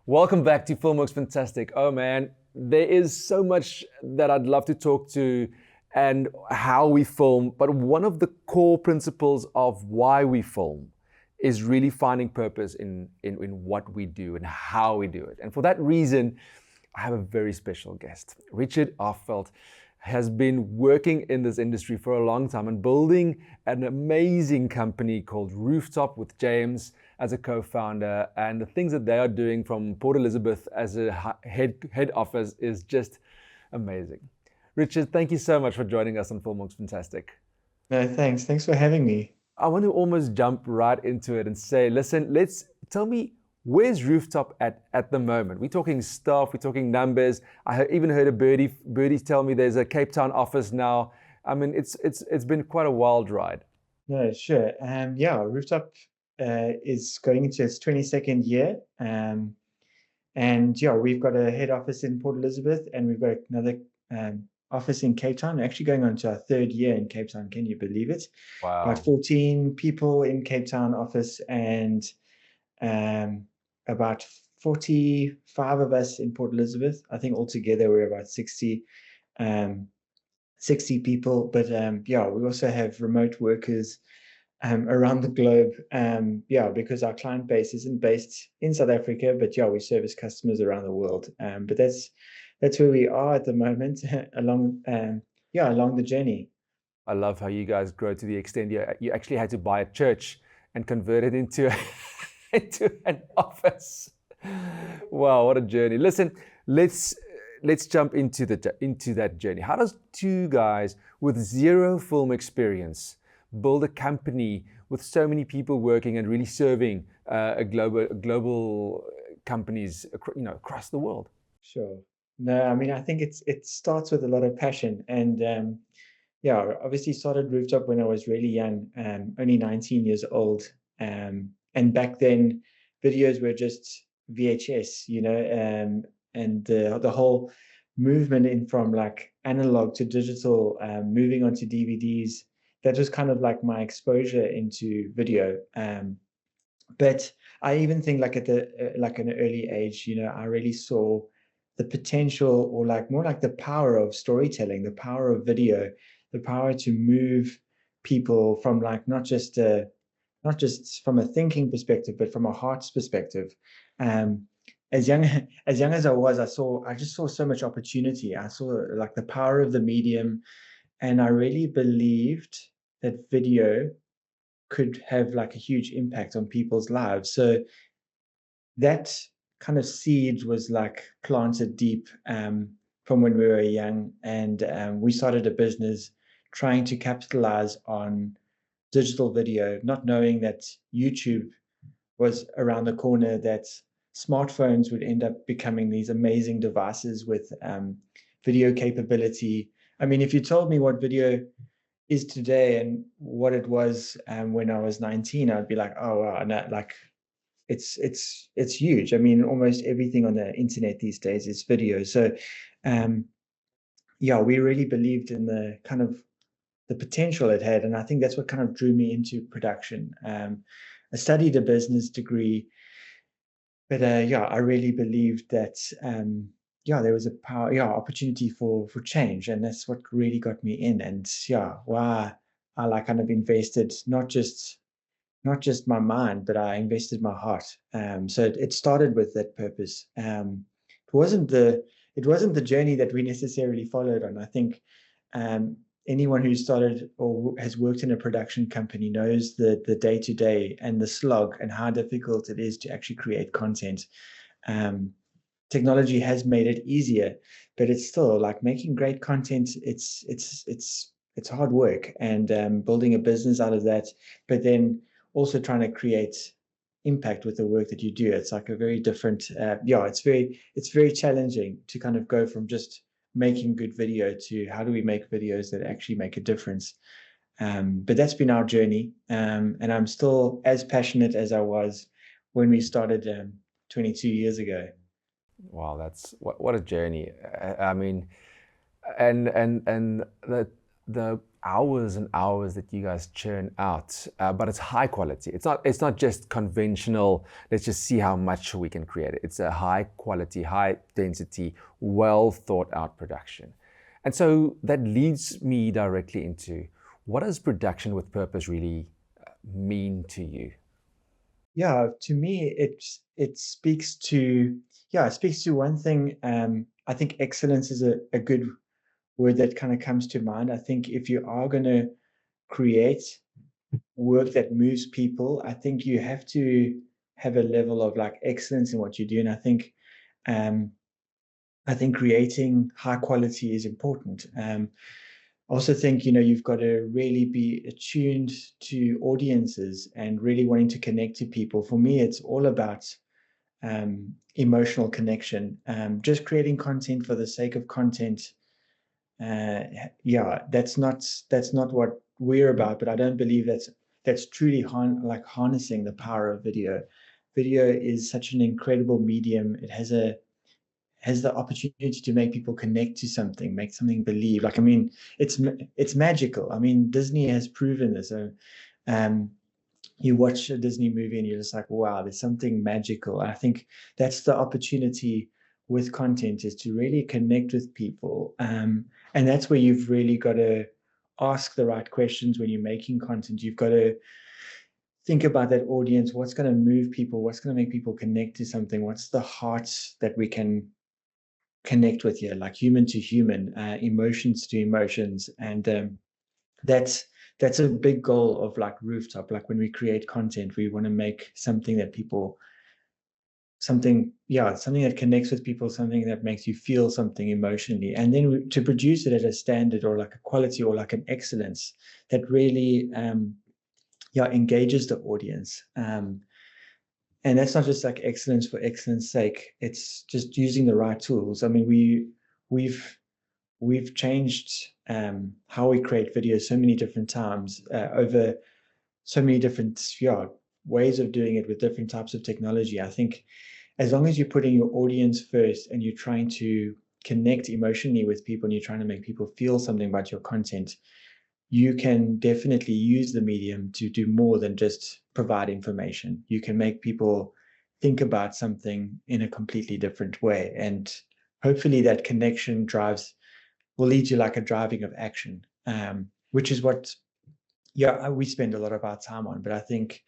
Welcome back to Filmworx Fantastic. Oh man, there is so much that I'd love to talk to and how we film, but one of the core principles of why we film is really finding purpose in what we do and how we do it. And for that reason, I have a very special guest. Richard Affeldt has been working in this industry for a long time and building an amazing company called Rooftop with James as a co-founder, and the things that they are doing from Port Elizabeth as a head office is just amazing. Richard, thank you so much for joining us on Filmworx Fantastic. No, thanks. Thanks for having me. I want to almost jump right into it and say, listen, tell me, where's Rooftop at the moment? We're talking staff, we're talking numbers. Even heard a birdie tell me there's a Cape Town office now. I mean, it's been quite a wild ride. No, sure. Yeah, Rooftop is going into its 22nd year. And yeah, we've got a head office in Port Elizabeth, and we've got another office in Cape Town. We're actually going on to our third year in Cape Town. Can you believe it? About Wow. 14 people in Cape Town office, and about 45 of us in Port Elizabeth. I think altogether we're about 60. 60 people, but yeah, we also have remote workers around the globe. Yeah, because our client base isn't based in South Africa, but yeah, we service customers around the world. But that's where we are at the moment along the journey. I love how you guys grow to the extent you actually had to buy a church and convert it into into an office. Wow, what a journey! Listen, let's jump into that journey. How does two guys with zero film experience build a company with so many people working and really serving a global companies across the world? Sure. No, I mean, I think it starts with a lot of passion, and yeah, obviously started Rooftop when I was really young, only 19 years old. And back then, videos were just VHS, and the whole movement in from like analog to digital, moving on to DVDs. That was kind of like my exposure into video. But I even think like at the like an early age, I really saw the potential, or like more like the power of storytelling, the power of video, the power to move people from like not just from a thinking perspective, but from a heart's perspective. Um, as young as I was, I just saw so much opportunity. I saw like the power of the medium, and I really believed that video could have like a huge impact on people's lives. So that kind of seed was like planted deep from when we were young, and we started a business trying to capitalize on digital video, not knowing that YouTube was around the corner, that smartphones would end up becoming these amazing devices with video capability. I mean, if you told me what video is today and what it was when I was 19, I'd be like, oh wow, and that, like it's huge. I mean, almost everything on the internet these days is video. So um, yeah, we really believed in the kind of the potential it had, and I think that's what kind of drew me into production. I studied a business degree, but yeah, I really believed that yeah, there was a power, yeah, opportunity for change, and that's what really got me in. And yeah, why I like kind of invested not just my mind, but I invested my heart. So it started with that purpose. It wasn't the it wasn't the journey that we necessarily followed on. I think um, anyone who started or has worked in a production company knows the day to day and the slog and how difficult it is to actually create content. Um, Technology has made it easier, but it's still like making great content. It's hard work, and building a business out of that, but then also trying to create impact with the work that you do. It's like a very different. Yeah, it's very challenging to kind of go from just making good video to how do we make videos that actually make a difference. But that's been our journey, and I'm still as passionate as I was when we started 22 years ago. Wow, that's what a journey. I mean, and the hours and hours that you guys churn out, but it's high quality. It's not just conventional. Let's just see how much we can create it. It's a high quality, high density, well thought out production. And so that leads me directly into, what does production with purpose really mean to you? Yeah, to me, it speaks to, yeah, it speaks to one thing. I think excellence is a good word that kind of comes to mind. I think if you are going to create work that moves people, I think you have to have a level of like excellence in what you do. And um, I think creating high quality is important. I also think, you've got to really be attuned to audiences and really wanting to connect to people. For me, it's all about emotional connection. Just creating content for the sake of content, uh, yeah, that's not what we're about. But I don't believe that's truly harnessing the power of video. Video is such an incredible medium. It has the opportunity to make people connect to something, make something believe. Like, I mean, it's magical. I mean, Disney has proven this. Um, you watch a Disney movie and you're just like, wow, there's something magical. I think that's the opportunity with content, is to really connect with people. And that's where you've really got to ask the right questions when you're making content. You've got to think about that audience. What's going to move people? What's going to make people connect to something? What's the heart that we can connect with here, like human to human, emotions to emotions? And that's that's a big goal of like Rooftop. Like when we create content, we want to make something that people, something that connects with people, something that makes you feel something emotionally, and then to produce it at a standard or like a quality or like an excellence that really engages the audience. And that's not just like excellence for excellence sake. It's just using the right tools. I mean, we've we've changed how we create videos so many different times, over so many different ways of doing it with different types of technology. I think as long as you're putting your audience first and you're trying to connect emotionally with people and you're trying to make people feel something about your content, you can definitely use the medium to do more than just provide information. You can make people think about something in a completely different way. And hopefully that connection will lead to like a driving of action, which is what, we spend a lot of our time on. But I think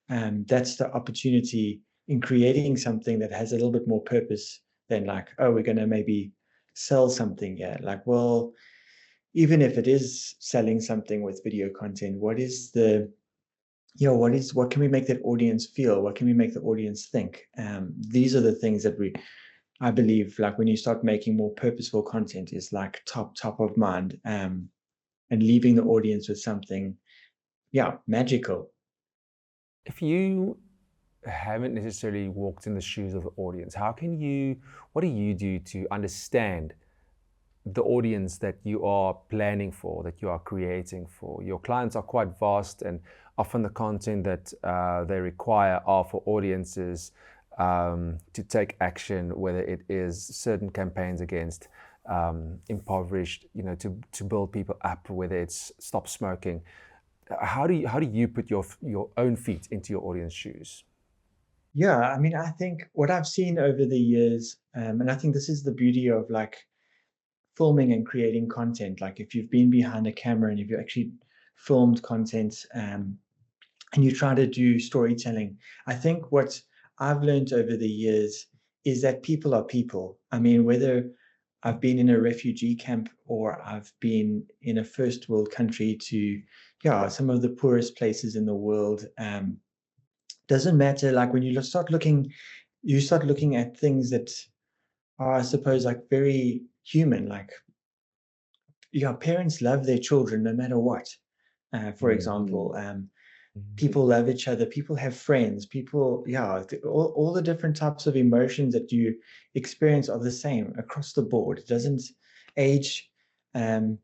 that's the opportunity in creating something that has a little bit more purpose than like, oh, we're going to maybe sell something. Yeah. Like, well, even if it is selling something with video content, what can we make that audience feel? What can we make the audience think? These are the things that I believe, like when you start making more purposeful content, is like top of mind, and leaving the audience with something, magical. If you haven't necessarily walked in the shoes of the audience, what do you do to understand the audience that you are planning for, that you are creating for? Your clients are quite vast, and often the content that they require are for audiences to take action, whether it is certain campaigns against impoverished, to build people up, whether it's stop smoking. How do you put your own feet into your audience shoes? Yeah, I mean, I think what I've seen over the years, and I think this is the beauty of like filming and creating content. Like if you've been behind a camera and if you actually filmed content, and you try to do storytelling, I think what I've learned over the years is that people are people. I mean, whether I've been in a refugee camp or I've been in a first world country to, some of the poorest places in the world, doesn't matter. Like when you start looking at things that are, I suppose, like very human. Like, parents love their children no matter what. For example, people love each other. People have friends. People, all the different types of emotions that you experience are the same across the board. It doesn't age, um,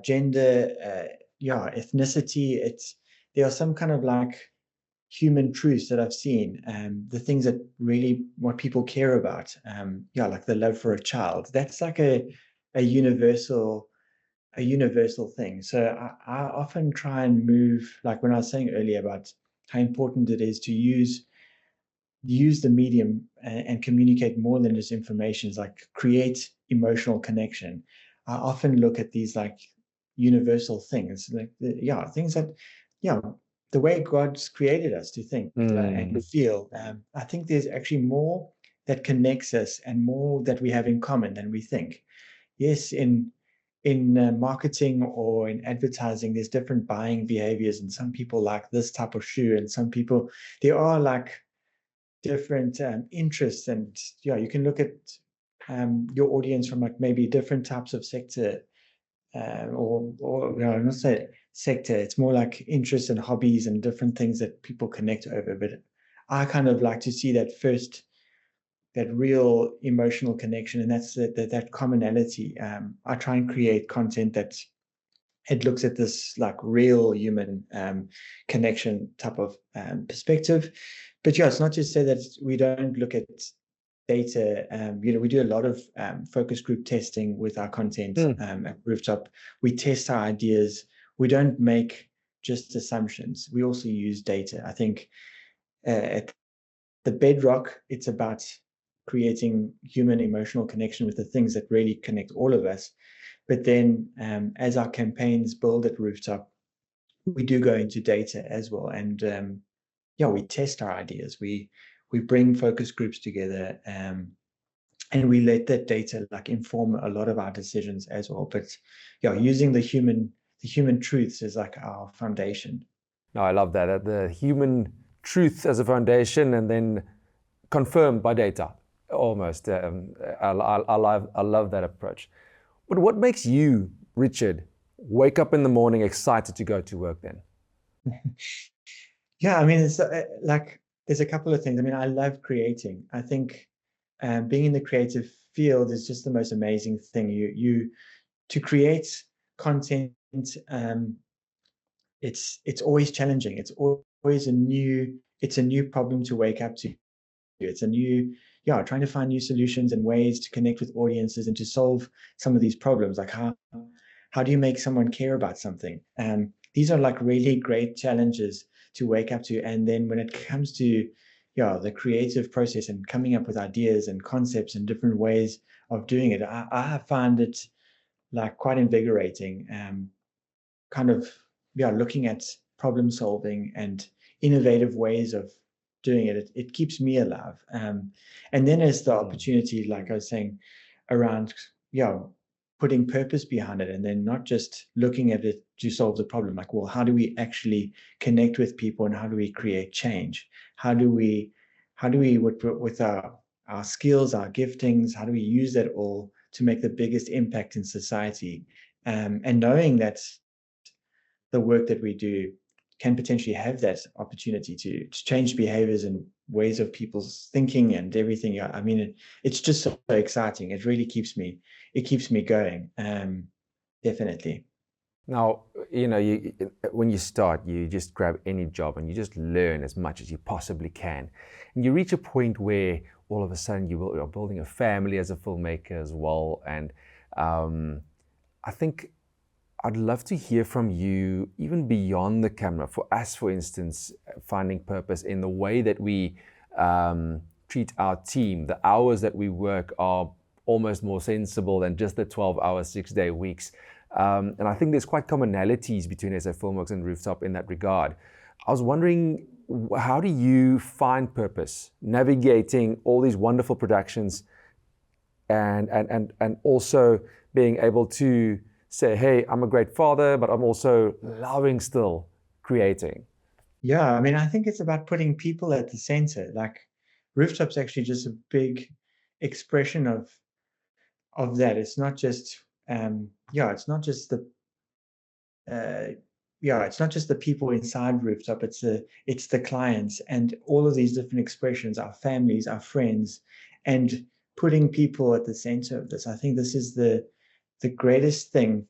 gender, ethnicity. There are some kind of like human truths that I've seen, the things that really what people care about, like the love for a child. That's like a universal a universal thing. So I often try and move, like when I was saying earlier about how important it is to use the medium and communicate more than just information, is like create emotional connection. I often look at these like universal things, like things that, yeah, the way God's created us to think and feel. I think there's actually more that connects us and more that we have in common than we think. Yes, in marketing or in advertising, there's different buying behaviors, and some people like this type of shoe, and some people, there are like different interests, and yeah, you can look at your audience from like maybe different types of sector, or not say sector, it's more like interests and hobbies and different things that people connect over. But I kind of like to see that first, that real emotional connection, and that's that commonality. I try and create content that it looks at this like real human connection type of perspective. But yeah, it's not to say that we don't look at data. We do a lot of focus group testing with our content at Rooftop. We test our ideas. We don't make just assumptions. We also use data. I think at the bedrock, it's about creating human emotional connection with the things that really connect all of us. But then as our campaigns build at Rooftop, we do go into data as well. And we test our ideas. We bring focus groups together, and we let that data like inform a lot of our decisions as well. But using the human truths as like our foundation. No, I love that. The human truth as a foundation, and then confirmed by data, almost. I love that approach. But what makes you, Richard, wake up in the morning excited to go to work then? Yeah, I mean, it's like there's a couple of things. I mean, I love creating. I think being in the creative field is just the most amazing thing. You to create content, it's always challenging. It's always a new problem to wake up to. It's a new, trying to find new solutions and ways to connect with audiences and to solve some of these problems. Like how do you make someone care about something? These are like really great challenges to wake up to. And then when it comes to the creative process and coming up with ideas and concepts and different ways of doing it, I find it like quite invigorating. Kind of looking at problem solving and innovative ways of doing it. It keeps me alive. And then there's the opportunity, like I was saying, around putting purpose behind it, and then not just looking at it to solve the problem. Like, well, how do we actually connect with people, and how do we create change? How do we with our skills, our giftings, how do we use that all to make the biggest impact in society? And knowing that the work that we do can potentially have that opportunity to change behaviors and ways of people's thinking and everything. I mean, it's just so exciting. It really keeps me going. Definitely. Now, when you start, you just grab any job and you just learn as much as you possibly can. And you reach a point where all of a sudden you're building a family as a filmmaker as well. And I think I'd love to hear from you, even beyond the camera. For us, for instance, finding purpose in the way that we treat our team. The hours that we work are almost more sensible than just the 12-hour, 6-day weeks. And I think there's quite commonalities between SA Filmworx and Rooftop in that regard. I was wondering, how do you find purpose navigating all these wonderful productions and also being able to say, hey, I'm a great father, but I'm also loving still creating? Yeah, I mean, I think it's about putting people at the center. Like Rooftop's actually just a big expression of that. It's not just it's not just the people inside Rooftop. It's the clients and all of these different expressions, our families, our friends, and putting people at the center of this. I think this is the greatest thing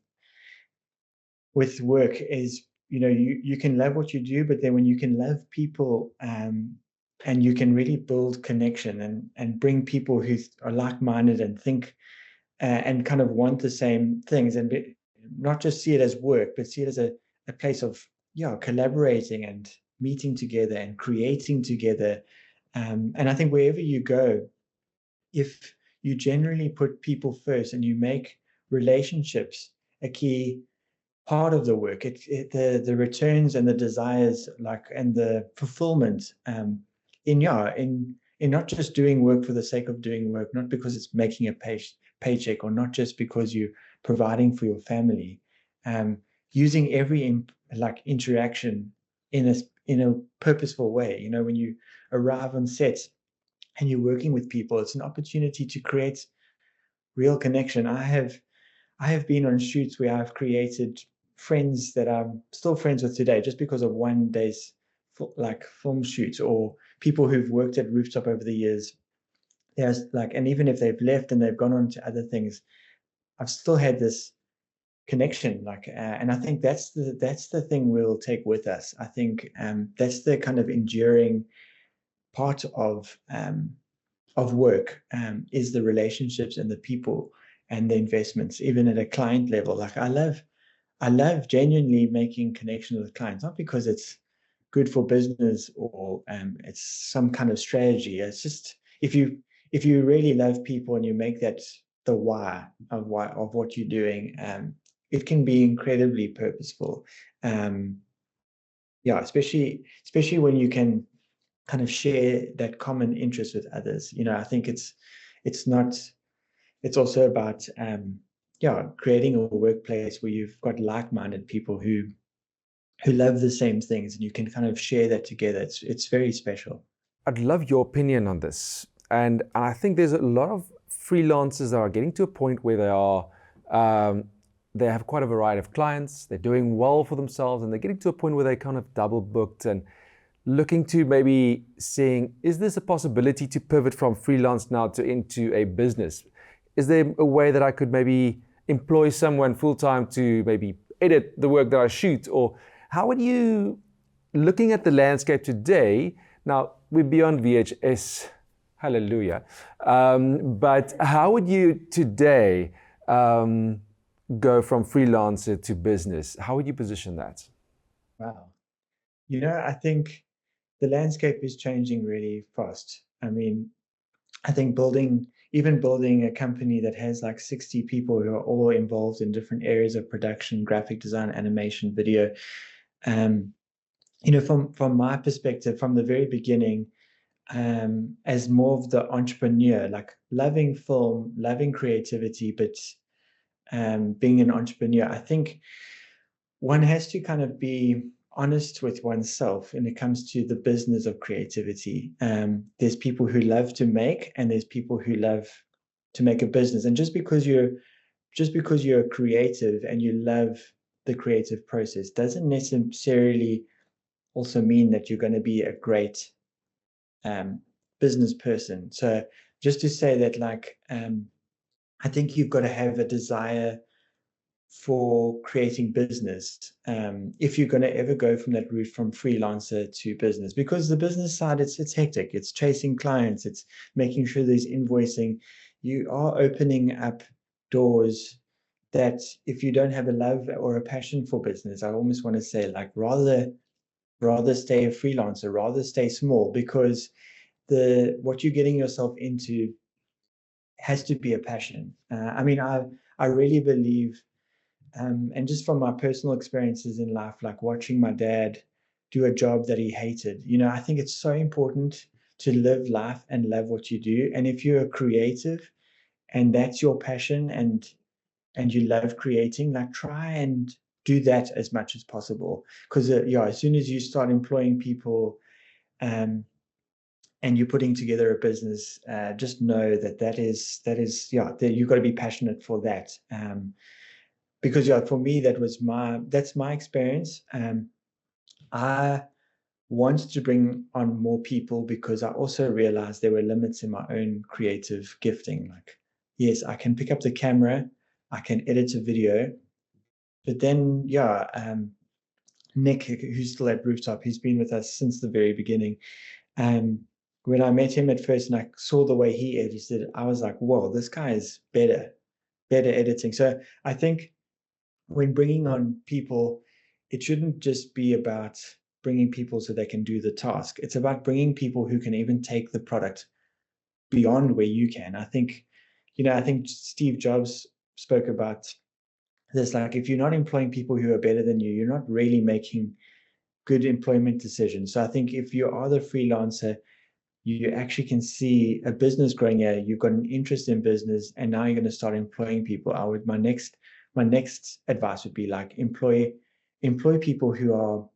with work is, you can love what you do, but then when you can love people, and you can really build connection and bring people who are like-minded and think and kind of want the same things, and not just see it as work, but see it as a place of, yeah, collaborating and meeting together and creating together. And I think wherever you go, if you generally put people first and you make relationships a key part of the work, the returns and the desires, like, and the fulfillment, in not just doing work for the sake of doing work, not because it's making a paycheck, or not just because you're providing for your family, using every like interaction in a purposeful way. You know, when you arrive on set and you're working with people, it's an opportunity to create real connection. I have been on shoots where I've created friends that I'm still friends with today, just because of one day's like film shoots, or people who've worked at Rooftop over the years. There's like, and even if they've left and they've gone on to other things, I've still had this connection. Like, and I think that's the thing we'll take with us. I think that's the kind of enduring part of work, is the relationships and the people and the investments, even at a client level. Like, I love genuinely making connections with clients, not because it's good for business, or it's some kind of strategy. It's just, if you really love people and you make that the why of what you're doing, it can be incredibly purposeful. Um, yeah, especially when you can kind of share that common interest with others. You know, I think it's not it's also about yeah, creating a workplace where you've got like-minded people who love the same things, and you can kind of share that together. It's very special. I'd love your opinion on this. And I think there's a lot of freelancers that are getting to a point where they have quite a variety of clients, they're doing well for themselves, and they're getting to a point where they're kind of double booked and looking to maybe seeing, is this a possibility to pivot from freelance now into a business? Is there a way that I could maybe employ someone full-time to maybe edit the work that I shoot? Or how would you, looking at the landscape today, now we're beyond VHS, hallelujah, but how would you today go from freelancer to business? How would you position that? Wow. You know, I think the landscape is changing really fast. I mean, I think even building a company that has like 60 people who are all involved in different areas of production, graphic design, animation, video. Um, you know, from my perspective, from the very beginning, as more of the entrepreneur, like loving film, loving creativity, but being an entrepreneur, I think one has to kind of be honest with oneself when it comes to the business of creativity. There's people who love to make, and there's people who love to make a business. And just because you're creative and you love the creative process doesn't necessarily also mean that you're going to be a great business person. So just to say that, like, I think you've got to have a desire for creating business, if you're going to ever go from that route from freelancer to business. Because the business side, it's hectic, it's chasing clients, it's making sure there's invoicing. You are opening up doors that, if you don't have a love or a passion for business, I almost want to say, like, rather stay a freelancer, rather stay small, because what you're getting yourself into has to be a passion. I mean, I really believe, and just from my personal experiences in life, like watching my dad do a job that he hated, you know, I think it's so important to live life and love what you do. And if you're a creative and that's your passion, and you love creating, like, try and do that as much as possible. Because yeah, as soon as you start employing people, um, and you're putting together a business, just know that is yeah, that you've got to be passionate for that. Because yeah, for me, that's my experience. I wanted to bring on more people because I also realized there were limits in my own creative gifting. Like, yes, I can pick up the camera, I can edit a video, but then yeah, Nick, who's still at Rooftop, he's been with us since the very beginning. Um, when I met him at first and I saw the way he edited, I was like, whoa, this guy is better editing. So I think when bringing on people, it shouldn't just be about bringing people so they can do the task. It's about bringing people who can even take the product beyond where you can. I think Steve Jobs spoke about this, like, if you're not employing people who are better than you, you're not really making good employment decisions. So I think if you are the freelancer, you actually can see a business growing here. You've got an interest in business, and now you're going to start employing people. My next advice would be like employ people who are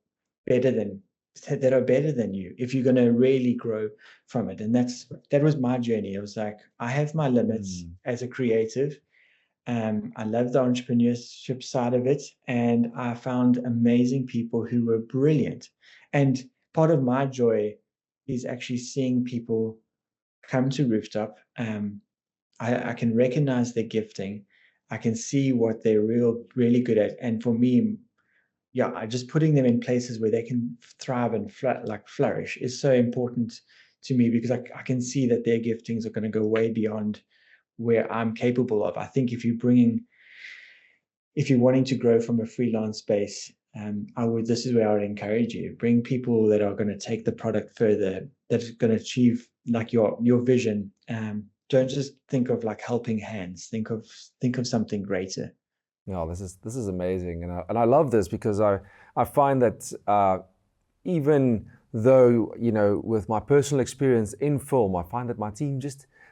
better than that are better than you if you're going to really grow from it. And that was my journey. It was like, I have my limits as a creative. I love the entrepreneurship side of it, and I found amazing people who were brilliant. And part of my joy is actually seeing people come to Rooftop. I can recognize their gifting. I can see what they're really good at. And for me, yeah, just putting them in places where they can thrive and flourish is so important to me, because I can see that their giftings are going to go way beyond where I'm capable of. I think if you're wanting to grow from a freelance space, this is where I would encourage you. Bring people that are going to take the product further, that's going to achieve like your vision. Don't just think of like helping hands. Think of something greater. No, this is amazing, and I love this because I find that even though, with my personal experience in film, I find that my team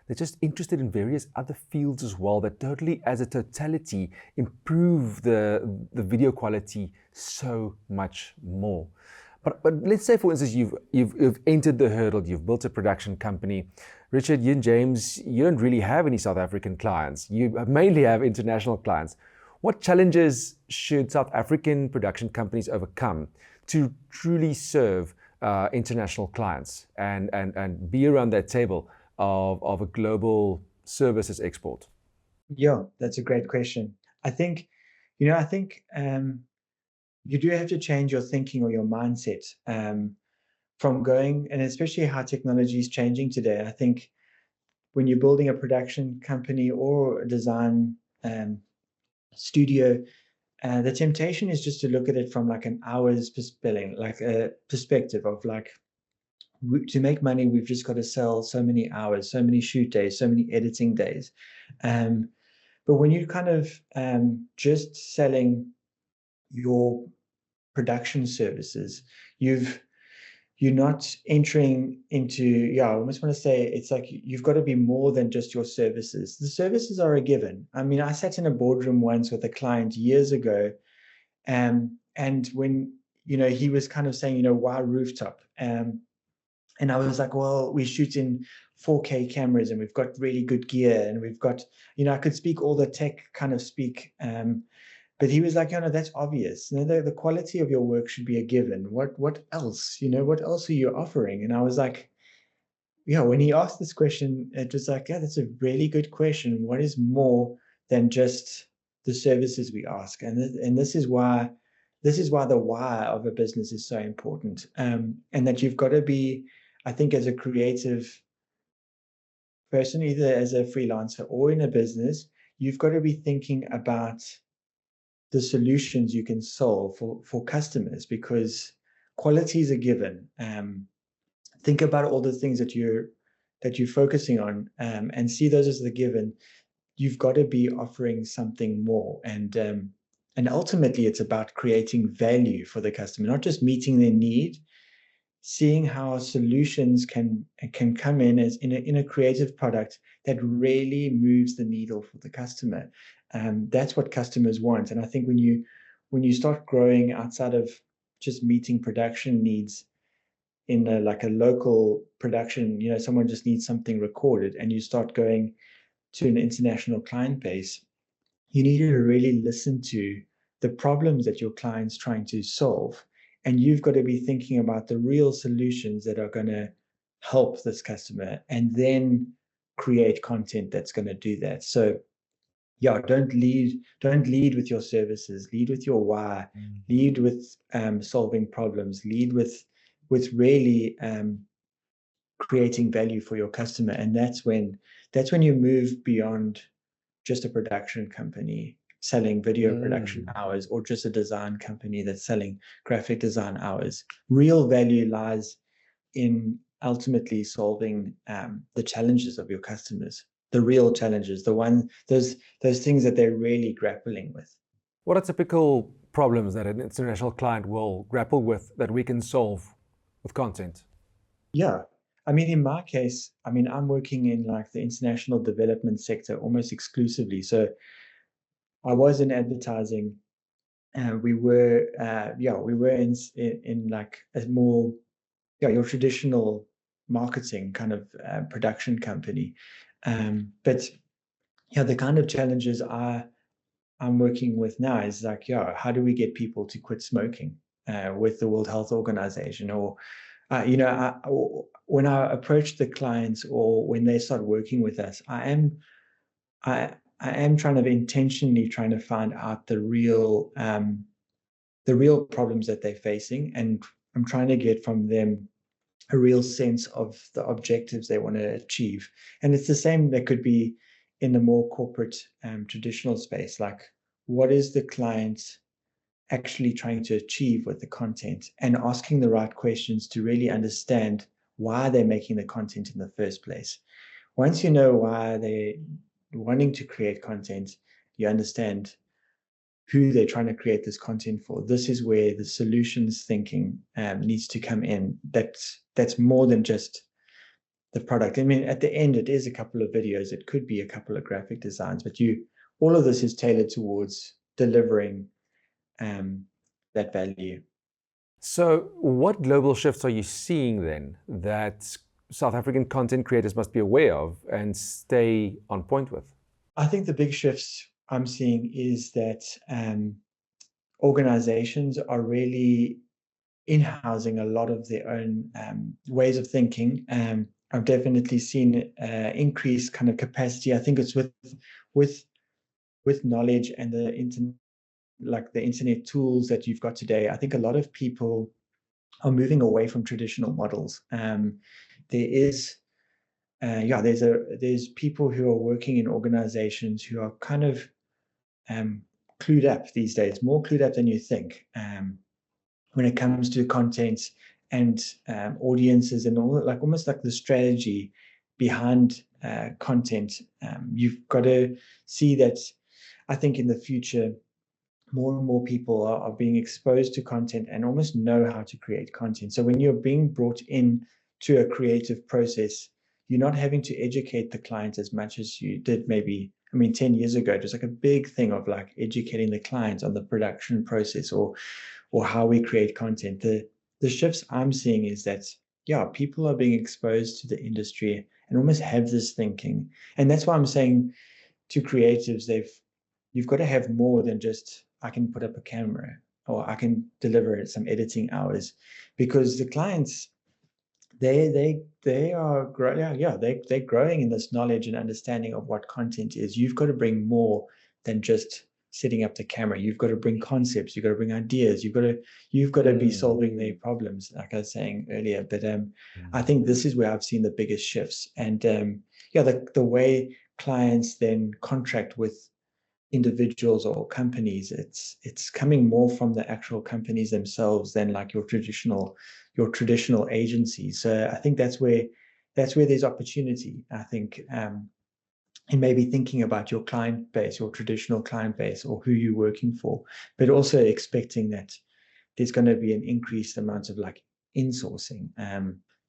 they're just interested in various other fields as well that totally, as a totality, improve the video quality so much more. But let's say, for instance, you've entered the hurdle, you've built a production company. Richard, you and James, you don't really have any South African clients. You mainly have international clients. What challenges should South African production companies overcome to truly serve international clients and be around that table of a global services export? Yeah, that's a great question. I think, you do have to change your thinking or your mindset, from going, and especially how technology is changing today. I think when you're building a production company or a design studio, the temptation is just to look at it from like an hour's like a perspective of like, to make money, we've just got to sell so many hours, so many shoot days, so many editing days. But when you're kind of just selling your production services, you're not entering into, yeah, I almost want to say, it's like you've got to be more than just your services. The services are a given. I mean, I sat in a boardroom once with a client years ago, and when, he was kind of saying, why Rooftop? And I was like, well, we shoot in 4K cameras, and we've got really good gear, and we've got, I could speak all the tech kind of speak. But he was like, that's obvious. The quality of your work should be a given. What else? What else are you offering? And I was like, yeah, when he asked this question, it was like, yeah, that's a really good question. What is more than just the services we ask? And this is why the why of a business is so important. And that you've got to be, I think, as a creative person, either as a freelancer or in a business, you've got to be thinking about the solutions you can solve for customers, because quality is a given. Think about all the things that you're focusing on, and see those as the given. You've got to be offering something more, and ultimately it's about creating value for the customer, not just meeting their need. Seeing how solutions can come in as in a creative product that really moves the needle for the customer. That's what customers want. And I think when you start growing outside of just meeting production needs in like a local production, someone just needs something recorded, and you start going to an international client base, you need to really listen to the problems that your client's trying to solve. And you've got to be thinking about the real solutions that are going to help this customer, and then create content that's going to do that. So yeah, don't lead with your services, lead with your why, lead with solving problems, lead with really creating value for your customer. And that's when you move beyond just a production company. selling video production hours, or just a design company that's selling graphic design hours. Real value lies in ultimately solving the challenges of your customers, the real challenges, those things that they're really grappling with. What are typical problems that an international client will grapple with that we can solve with content? Yeah. I mean, in my case, I mean, I'm working in like the international development sector almost exclusively. So I was in advertising. We were in like a more, your traditional marketing kind of production company. But yeah, the kind of challenges I'm working with now is like, how do we get people to quit smoking with the World Health Organization? Or, when I approach the clients or when they start working with us, I am trying to intentionally trying to find out the real problems that they're facing, and I'm trying to get from them a real sense of the objectives they want to achieve. And it's the same that could be in the more corporate traditional space. Like, what is the client actually trying to achieve with the content, and asking the right questions to really understand why they're making the content in the first place. Once you know why they're wanting to create content, you understand who they're trying to create this content for. This is where the solutions thinking needs to come in. That's more than just the product. I mean, at the end, it is a couple of videos. It could be a couple of graphic designs, but all of this is tailored towards delivering that value. So, what global shifts are you seeing then that South African content creators must be aware of and stay on point with? I think the big shifts I'm seeing is that organizations are really in-housing a lot of their own ways of thinking. I've definitely seen increased kind of capacity. I think it's with knowledge and the internet, like the internet tools that you've got today. I think a lot of people are moving away from traditional models. There's people who are working in organizations who are kind of clued up these days, more clued up than you think, when it comes to content and audiences and all, like almost like the strategy behind content. You've got to see that. I think in the future, more and more people are being exposed to content and almost know how to create content. So when you're being brought in to a creative process, you're not having to educate the client as much as you did maybe, 10 years ago. It was like a big thing of like educating the clients on the production process or how we create content. The shifts I'm seeing is that, people are being exposed to the industry and almost have this thinking. And that's why I'm saying to creatives, you've got to have more than just, I can put up a camera or I can deliver some editing hours, because the clients, they're growing in this knowledge and understanding of what content is. You've got to bring more than just setting up the camera. You've got to bring concepts. You've got to bring ideas. You've got to be solving their problems, like I was saying earlier. But I think this is where I've seen the biggest shifts. And the way clients then contract with individuals or companies, it's coming more from the actual companies themselves than like your traditional agencies. So I think that's where there's opportunity. I think and maybe thinking about your client base, your traditional client base, or who you're working for, but also expecting that there's going to be an increased amount of like insourcing.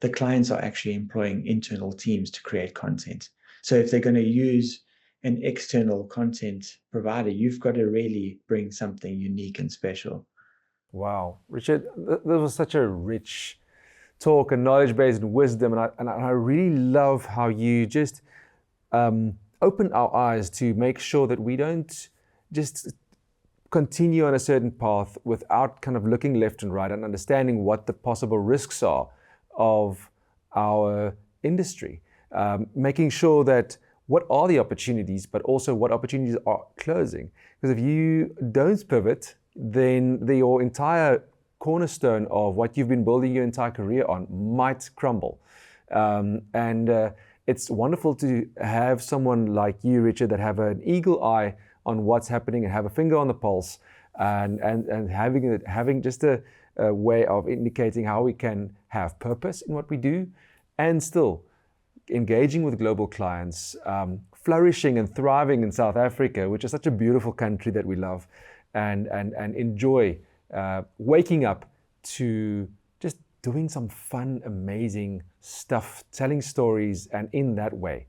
The clients are actually employing internal teams to create content. So if they're going to use an external content provider, you've got to really bring something unique and special. Wow, Richard, that was such a rich talk and knowledge base and wisdom, and I really love how you just open our eyes to make sure that we don't just continue on a certain path without kind of looking left and right and understanding what the possible risks are of our industry, making sure that what are the opportunities, but also what opportunities are closing. Because if you don't pivot, then your entire cornerstone of what you've been building your entire career on might crumble. It's wonderful to have someone like you, Richard, that have an eagle eye on what's happening and have a finger on the pulse, and having just a way of indicating how we can have purpose in what we do, and still engaging with global clients, flourishing and thriving in South Africa, which is such a beautiful country that we love, and enjoy waking up to just doing some fun, amazing stuff, telling stories, and in that way,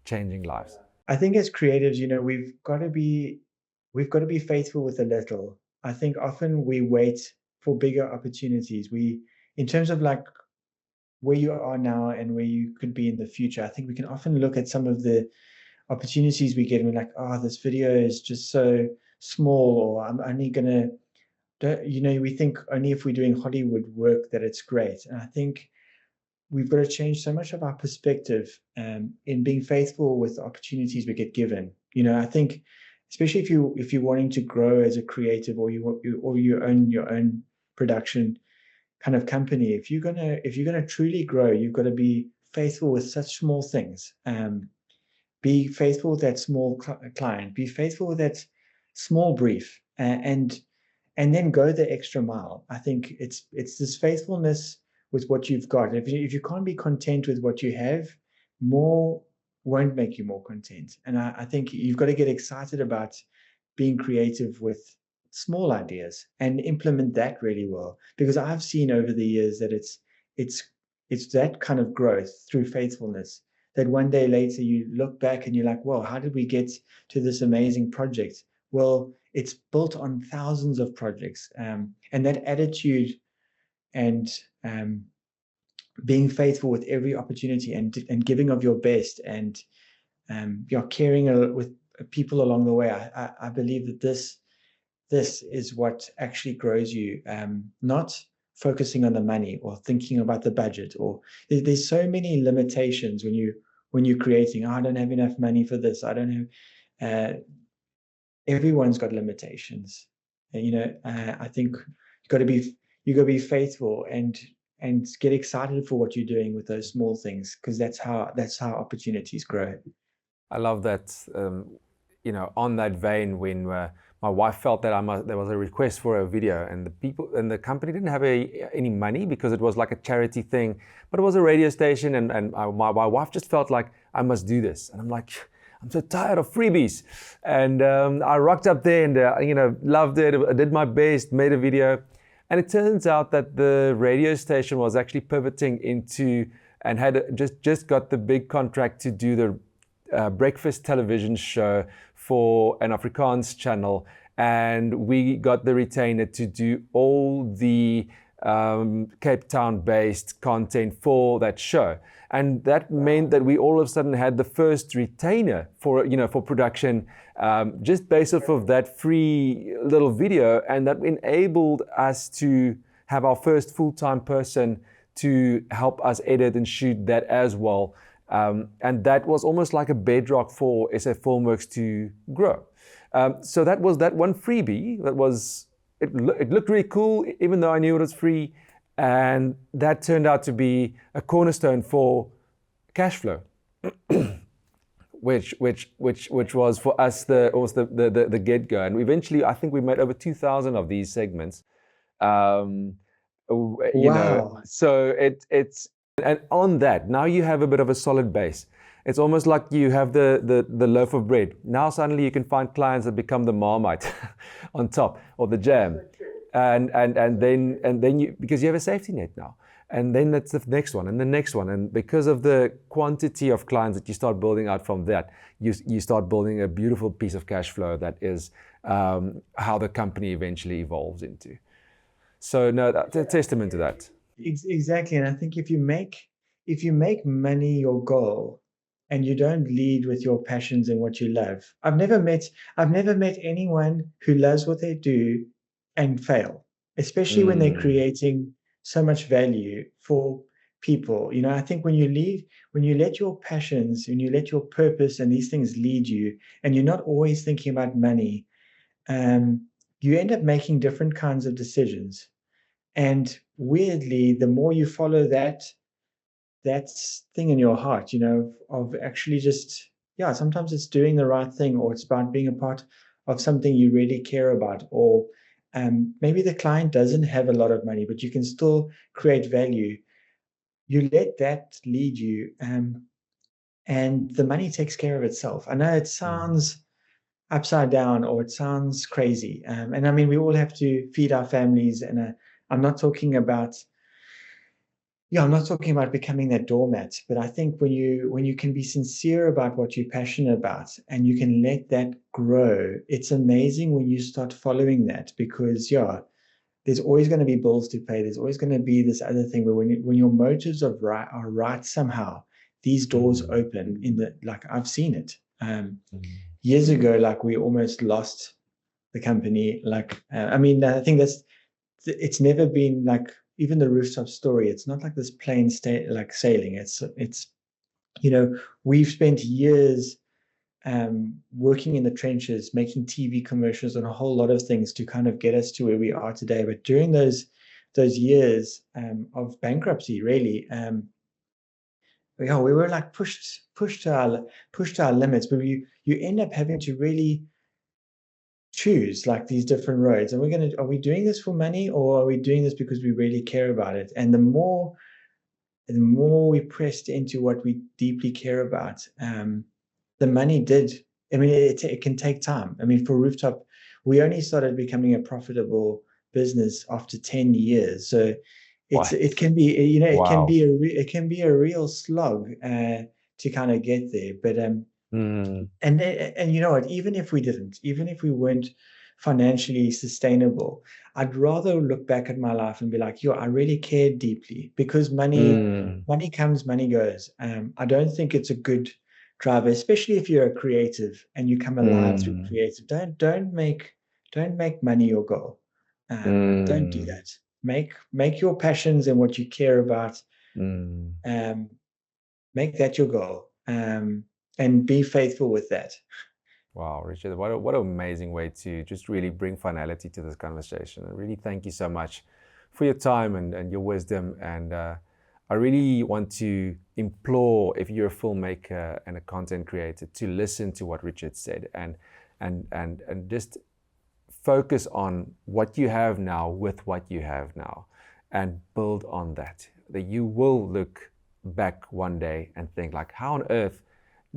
changing lives. I think as creatives, we've got to be faithful with a little. I think often we wait for bigger opportunities. In terms of like where you are now and where you could be in the future, I think we can often look at some of the opportunities we get and we're like, oh, this video is just so small, or I'm only gonna, we think only if we're doing Hollywood work that it's great. And I think we've got to change so much of our perspective in being faithful with the opportunities we get given. I think especially if you're wanting to grow as a creative, or you own your own production kind of company, if you're gonna truly grow, you've got to be faithful with such small things. Be faithful with that small client. Be faithful with that small brief, and then go the extra mile. I think it's this faithfulness with what you've got. If you can't be content with what you have, more won't make you more content. And I think you've got to get excited about being creative with small ideas and implement that really well. Because I've seen over the years that it's that kind of growth through faithfulness that one day later you look back and you're like, well, how did we get to this amazing project? Well, it's built on thousands of projects. And that attitude and being faithful with every opportunity and giving of your best, and you're caring with people along the way. I believe that this is what actually grows you, not focusing on the money or thinking about the budget. Or there's so many limitations when you're creating. Oh, I don't have enough money for this. I don't have. Everyone's got limitations, and I think you got to be faithful and get excited for what you're doing with those small things, because that's how opportunities grow. I love that. On that vein, when my wife felt that there was a request for a video, and the people and the company didn't have any money because it was like a charity thing, but it was a radio station, and my wife just felt like I must do this, and I'm like, I'm so tired of freebies, and I rocked up there and loved it. I did my best, made a video, and it turns out that the radio station was actually pivoting into and had just got the big contract to do the breakfast television show for an Afrikaans channel, and we got the retainer to do all the Cape Town-based content for that show. And that meant that we all of a sudden had the first retainer for production, just based off of that free little video, and that enabled us to have our first full-time person to help us edit and shoot that as well. And that was almost like a bedrock for SA Filmworx to grow. So that was that one freebie. It looked really cool, even though I knew it was free. And that turned out to be a cornerstone for cash flow, which was for us the get-go. And eventually, I think we made over 2,000 of these segments. Wow. So it's, and on that, now you have a bit of a solid base. It's almost like you have the loaf of bread. Now suddenly you can find clients that become the Marmite on top, or the jam. And then you, because you have a safety net now, and then that's the next one and the next one, and because of the quantity of clients that you start building out from that, you start building a beautiful piece of cash flow that is how the company eventually evolves into. So no, that's a testament to that. Exactly, and I think if you make money your goal, and you don't lead with your passions and what you love, I've never met anyone who loves what they do and fail, especially when they're creating so much value for people. I think when you let your passions, when you let your purpose and these things lead you, and you're not always thinking about money, you end up making different kinds of decisions. And weirdly, the more you follow that thing in your heart, of actually just, sometimes it's doing the right thing, or it's about being a part of something you really care about, or maybe the client doesn't have a lot of money, but you can still create value. You let that lead you, and the money takes care of itself. I know it sounds upside down, or it sounds crazy, and I mean, we all have to feed our families, and I'm not talking about I'm not talking about becoming that doormat, but I think when you can be sincere about what you're passionate about and you can let that grow, it's amazing when you start following that, because there's always going to be bills to pay. There's always going to be this other thing where when your motives are right somehow, these doors open like I've seen it. Years ago, like we almost lost the company. Like, I mean, I think it's never been like, even the Rooftop story, it's not like this plain like sailing. It's we've spent years working in the trenches, making TV commercials and a whole lot of things to kind of get us to where we are today. But during those years of bankruptcy, really, we were like pushed to our limits. But you end up having to really choose like these different roads. And are we doing this for money, or are we doing this because we really care about it? And the more we pressed into what we deeply care about, the money did. I mean, it can take time. I mean, for Rooftop, we only started becoming a profitable business after 10 years. So it can be, it can be a real slog to kind of get there. But and you know what, even if we weren't financially sustainable, I'd rather look back at my life and be like, I really cared deeply, because money comes, money goes. I don't think it's a good driver, especially if you're a creative and you come alive through creative. Don't make money your goal. Don't do that. Make your passions and what you care about, make that your goal, and be faithful with that. Wow, Richard, what an amazing way to just really bring finality to this conversation. And really thank you so much for your time and your wisdom. And I really want to implore, if you're a filmmaker and a content creator, to listen to what Richard said and just focus on what you have now with what you have now, and build on that. That you will look back one day and think like, how on earth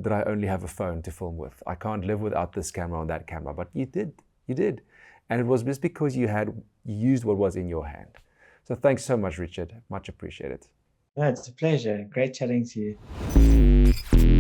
did I only have a phone to film with? I can't live without this camera or that camera. But you did. And it was just because you used what was in your hand. So thanks so much, Richard. Much appreciated. No, it's a pleasure. Great chatting to you.